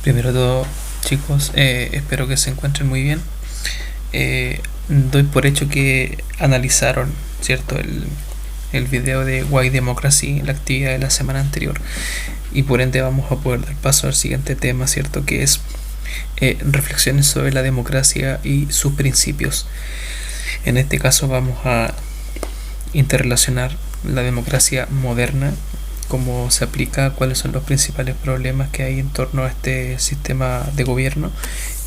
Primero de todo, chicos, espero que se encuentren muy bien. Doy por hecho que analizaron, ¿cierto?, el video de Why Democracy, la actividad de la semana anterior, y por ende vamos a poder dar paso al siguiente tema, ¿cierto?, que es reflexiones sobre la democracia y sus principios. En este caso vamos a interrelacionar la democracia moderna, cómo se aplica, cuáles son los principales problemas que hay en torno a este sistema de gobierno,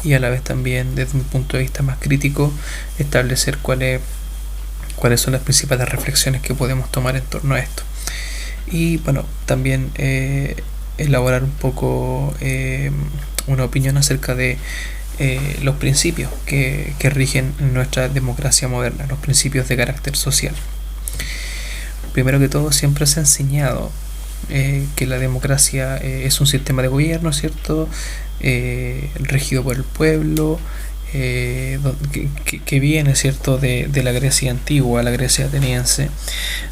y a la vez también desde un punto de vista más crítico establecer cuáles son las principales reflexiones que podemos tomar en torno a esto. Y bueno, también elaborar un poco una opinión acerca de los principios que rigen nuestra democracia moderna, los principios de carácter social. Primero que todo, siempre se ha enseñado que la democracia es un sistema de gobierno, ¿cierto?, regido por el pueblo, que viene, ¿cierto?, de la Grecia antigua, la Grecia ateniense.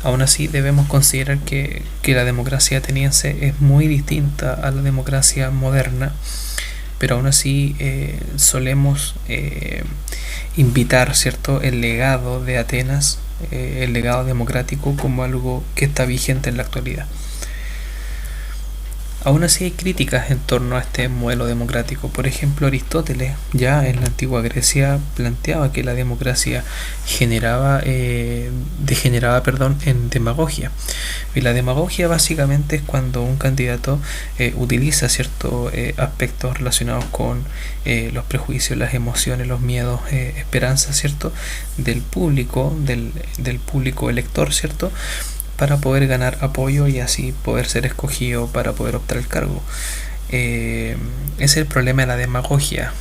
Aún así debemos considerar que la democracia ateniense es muy distinta a la democracia moderna, pero aún así solemos invitar, ¿cierto?, el legado de Atenas, el legado democrático, como algo que está vigente en la actualidad. Aún así hay críticas en torno a este modelo democrático. Por ejemplo, Aristóteles ya en la antigua Grecia planteaba que la democracia degeneraba en demagogia. Y la demagogia básicamente es cuando un candidato utiliza ciertos aspectos relacionados con los prejuicios, las emociones, los miedos, esperanzas, ¿cierto?, del público, del público elector, ¿cierto?, para poder ganar apoyo y así poder ser escogido para poder optar al cargo. Es el problema de la demagogia.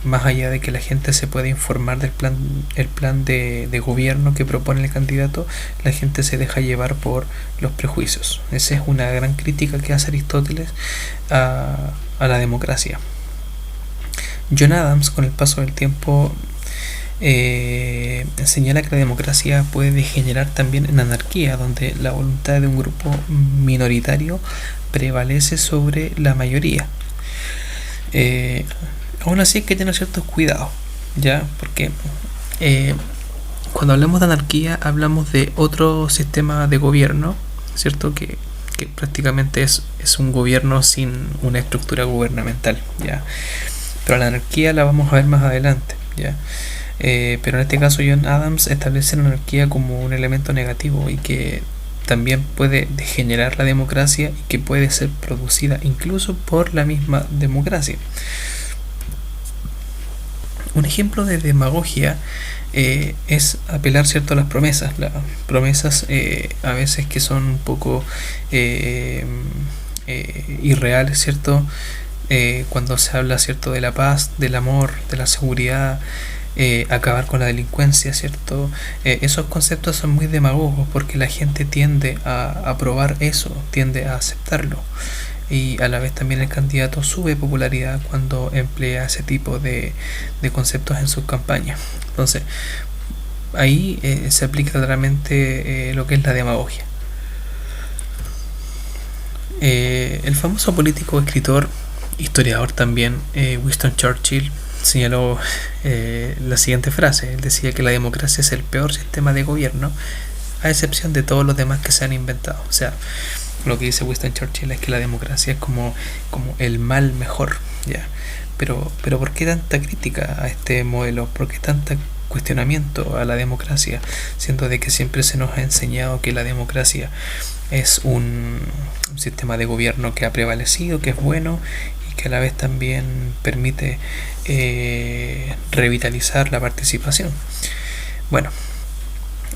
Más allá de que la gente se pueda informar del plan de gobierno que propone el candidato, la gente se deja llevar por los prejuicios. Esa es una gran crítica que hace Aristóteles a la democracia. John Adams, con el paso del tiempo, señala que la democracia puede degenerar también en anarquía, donde la voluntad de un grupo minoritario prevalece sobre la mayoría. Aún así hay que tener ciertos cuidados, ¿ya? Porque cuando hablamos de anarquía hablamos de otro sistema de gobierno, ¿cierto?, que prácticamente es un gobierno sin una estructura gubernamental, ¿ya? Pero la anarquía la vamos a ver más adelante, ¿ya? Pero en este caso John Adams establece la anarquía como un elemento negativo y que también puede degenerar la democracia y que puede ser producida incluso por la misma democracia. Un ejemplo de demagogia es apelar, ¿cierto?, a las promesas. Las promesas a veces que son un poco irreales, ¿cierto? Cuando se habla, ¿cierto?, de la paz, del amor, de la seguridad, acabar con la delincuencia, ¿cierto? Esos conceptos son muy demagogos porque la gente tiende a aprobar eso, tiende a aceptarlo, y a la vez también el candidato sube popularidad cuando emplea ese tipo de conceptos en sus campañas. Entonces ahí se aplica claramente lo que es la demagogia. El famoso político, escritor, historiador también, Winston Churchill, señaló la siguiente frase. Él decía que la democracia es el peor sistema de gobierno, a excepción de todos los demás que se han inventado. O sea, lo que dice Winston Churchill es que la democracia es como el mal mejor, ¿ya? Pero ¿por qué tanta crítica a este modelo? ¿Por qué tanto cuestionamiento a la democracia? Siendo de que siempre se nos ha enseñado que la democracia es un sistema de gobierno que ha prevalecido, que es bueno, que a la vez también permite revitalizar la participación. Bueno,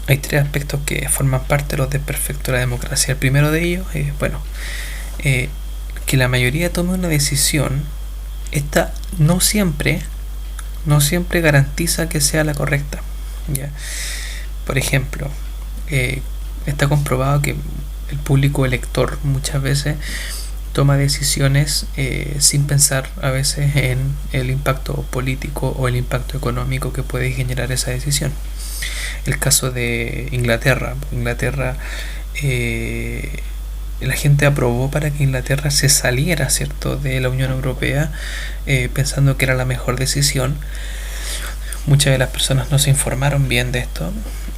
hay tres aspectos que forman parte de los desperfectos de la democracia. El primero de ellos es, que la mayoría tome una decisión. Esta no siempre garantiza que sea la correcta, ¿ya? Por ejemplo, está comprobado que el público elector muchas veces toma decisiones sin pensar a veces en el impacto político o el impacto económico que puede generar esa decisión. El caso de Inglaterra la gente aprobó para que Inglaterra se saliera, ¿cierto?, de la Unión Europea, pensando que era la mejor decisión. Muchas de las personas no se informaron bien de esto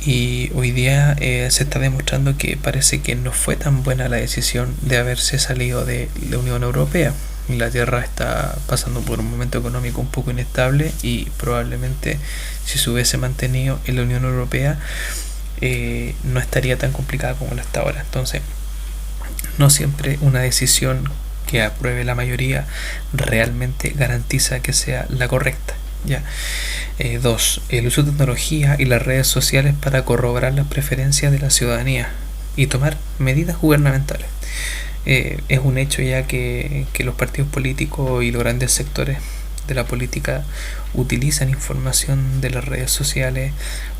y hoy día se está demostrando que parece que no fue tan buena la decisión de haberse salido de la Unión Europea. Inglaterra está pasando por un momento económico un poco inestable y probablemente si se hubiese mantenido en la Unión Europea no estaría tan complicada como lo está ahora. Entonces, no siempre una decisión que apruebe la mayoría realmente garantiza que sea la correcta. ¿Ya? 2. El uso de tecnología y las redes sociales para corroborar las preferencias de la ciudadanía y tomar medidas gubernamentales. Es un hecho ya que los partidos políticos y los grandes sectores de la política utilizan información de las redes sociales,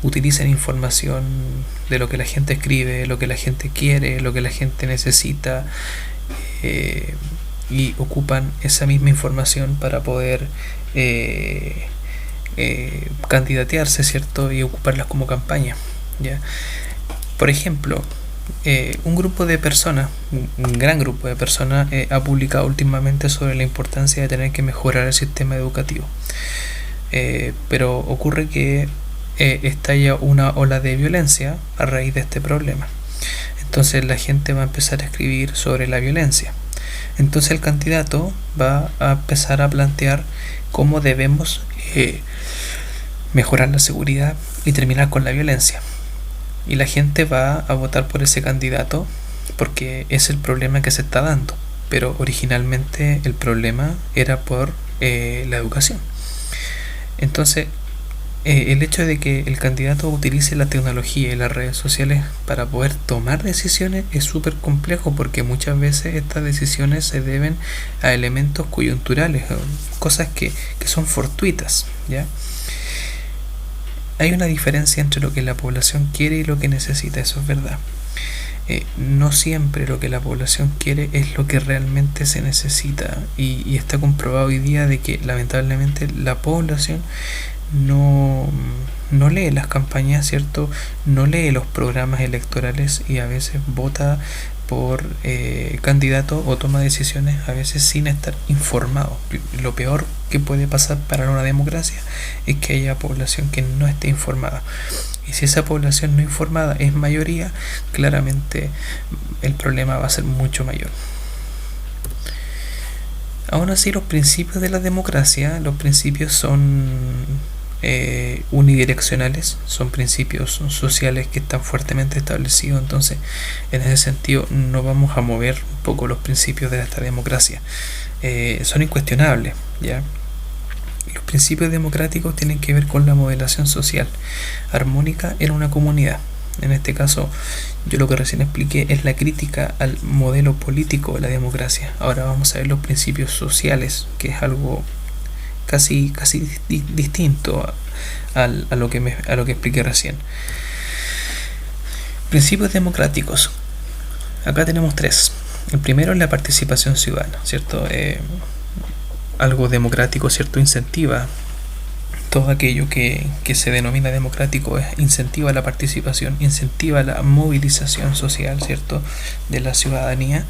utilizan información de lo que la gente escribe, lo que la gente quiere, lo que la gente necesita, y ocupan esa misma información para poder candidatearse, ¿cierto? Y ocuparlas como campaña, ¿ya? Por ejemplo, un grupo de personas, un gran grupo de personas, ha publicado últimamente sobre la importancia de tener que mejorar el sistema educativo. Pero ocurre que estalla una ola de violencia a raíz de este problema. Entonces la gente va a empezar a escribir sobre la violencia. Entonces el candidato va a empezar a plantear cómo debemos mejorar la seguridad y terminar con la violencia. Y la gente va a votar por ese candidato porque es el problema que se está dando. Pero originalmente el problema era por la educación. Entonces, el hecho de que el candidato utilice la tecnología y las redes sociales para poder tomar decisiones es súper complejo porque muchas veces estas decisiones se deben a elementos coyunturales, cosas que son fortuitas, ¿ya? Hay una diferencia entre lo que la población quiere y lo que necesita, eso es verdad. No siempre lo que la población quiere es lo que realmente se necesita y está comprobado hoy día de que lamentablemente la población no lee las campañas, ¿cierto? No lee los programas electorales y a veces vota por candidatos o toma decisiones a veces sin estar informado. Lo peor que puede pasar para una democracia es que haya población que no esté informada. Y si esa población no informada es mayoría, claramente el problema va a ser mucho mayor. Aún así, los principios de la democracia, los principios son unidireccionales, son principios sociales que están fuertemente establecidos. Entonces, en ese sentido, no vamos a mover un poco los principios de esta democracia. Son incuestionables, ¿ya? Los principios democráticos tienen que ver con la modelación social armónica en una comunidad. En este caso, yo lo que recién expliqué es la crítica al modelo político de la democracia. Ahora vamos a ver los principios sociales, que es algo casi distinto a lo que expliqué recién. Principios democráticos. Acá tenemos 3. El primero es la participación ciudadana, ¿cierto? Algo democrático, ¿cierto? Incentiva todo aquello que se denomina democrático, incentiva la participación, incentiva la movilización social, ¿cierto?, de la ciudadanía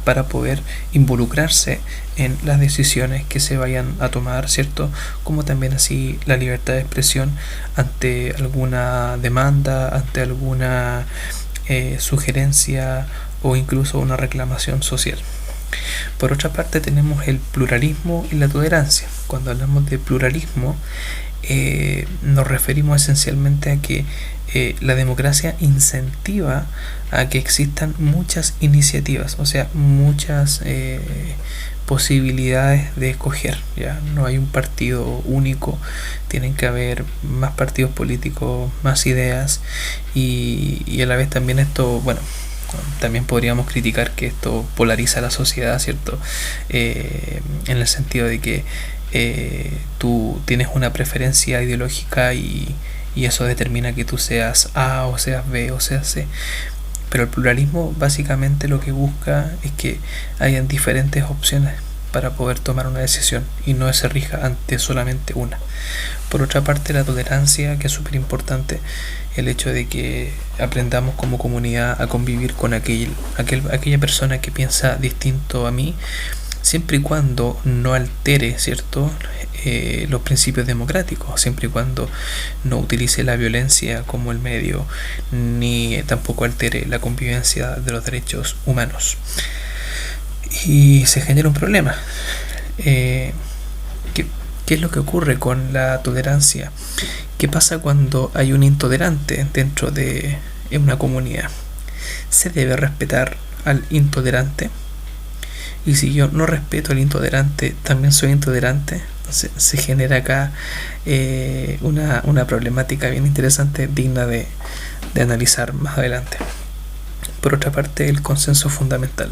para poder involucrarse en las decisiones que se vayan a tomar, ¿cierto?, como también así la libertad de expresión ante alguna demanda, ante alguna sugerencia o incluso una reclamación social. Por otra parte tenemos el pluralismo y la tolerancia. Cuando hablamos de pluralismo nos referimos esencialmente a que la democracia incentiva a que existan muchas iniciativas, o sea, muchas posibilidades de escoger. Ya no hay un partido único, tienen que haber más partidos políticos, más ideas y a la vez también esto, bueno, también podríamos criticar que esto polariza la sociedad, ¿cierto? En el sentido de que tú tienes una preferencia ideológica y eso determina que tú seas A o seas B o seas C. Pero el pluralismo básicamente lo que busca es que hayan diferentes opciones para poder tomar una decisión y no se rija ante solamente una. Por otra parte, la tolerancia, que es súper importante, el hecho de que aprendamos como comunidad a convivir con aquella persona que piensa distinto a mí, siempre y cuando no altere, ¿cierto?, los principios democráticos, siempre y cuando no utilice la violencia como el medio, ni tampoco altere la convivencia de los derechos humanos. Y se genera un problema. ¿Qué es lo que ocurre con la tolerancia? ¿Qué pasa cuando hay un intolerante dentro de una comunidad? ¿Se debe respetar al intolerante? Y si yo no respeto al intolerante, también soy intolerante. Entonces se genera acá una problemática bien interesante, digna de analizar más adelante. Por otra parte, el consenso fundamental.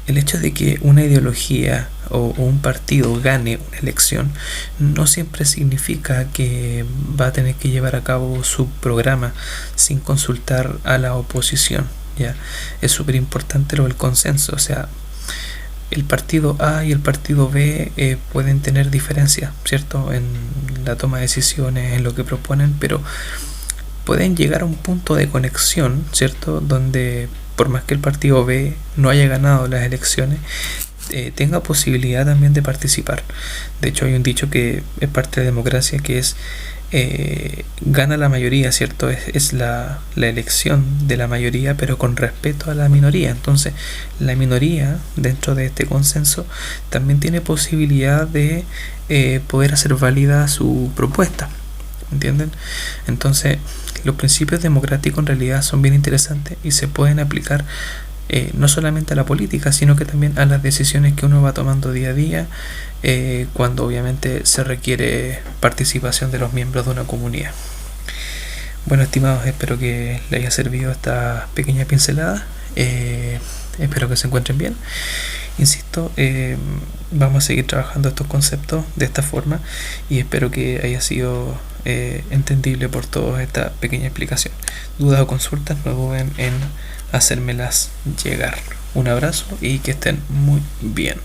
El hecho de que una ideología o un partido gane una elección no siempre significa que va a tener que llevar a cabo su programa sin consultar a la oposición. ¿Ya? Es súper importante lo del consenso. O sea, el partido A y el partido B pueden tener diferencias, ¿cierto?, en la toma de decisiones, en lo que proponen, pero pueden llegar a un punto de conexión, ¿cierto?, donde por más que el partido B no haya ganado las elecciones, tenga posibilidad también de participar. De hecho, hay un dicho que es parte de la democracia, que es gana la mayoría, ¿cierto? Es la elección de la mayoría, pero con respeto a la minoría. Entonces, la minoría, dentro de este consenso, también tiene posibilidad de poder hacer válida su propuesta. ¿Entienden? Entonces, los principios democráticos en realidad son bien interesantes y se pueden aplicar no solamente a la política, sino que también a las decisiones que uno va tomando día a día, cuando obviamente se requiere participación de los miembros de una comunidad. Bueno, estimados, espero que les haya servido esta pequeña pincelada. Espero que se encuentren bien. Insisto, vamos a seguir trabajando estos conceptos de esta forma y espero que haya sido entendible por todos esta pequeña explicación. Dudas o consultas, no duden en hacérmelas llegar. Un abrazo y que estén muy bien.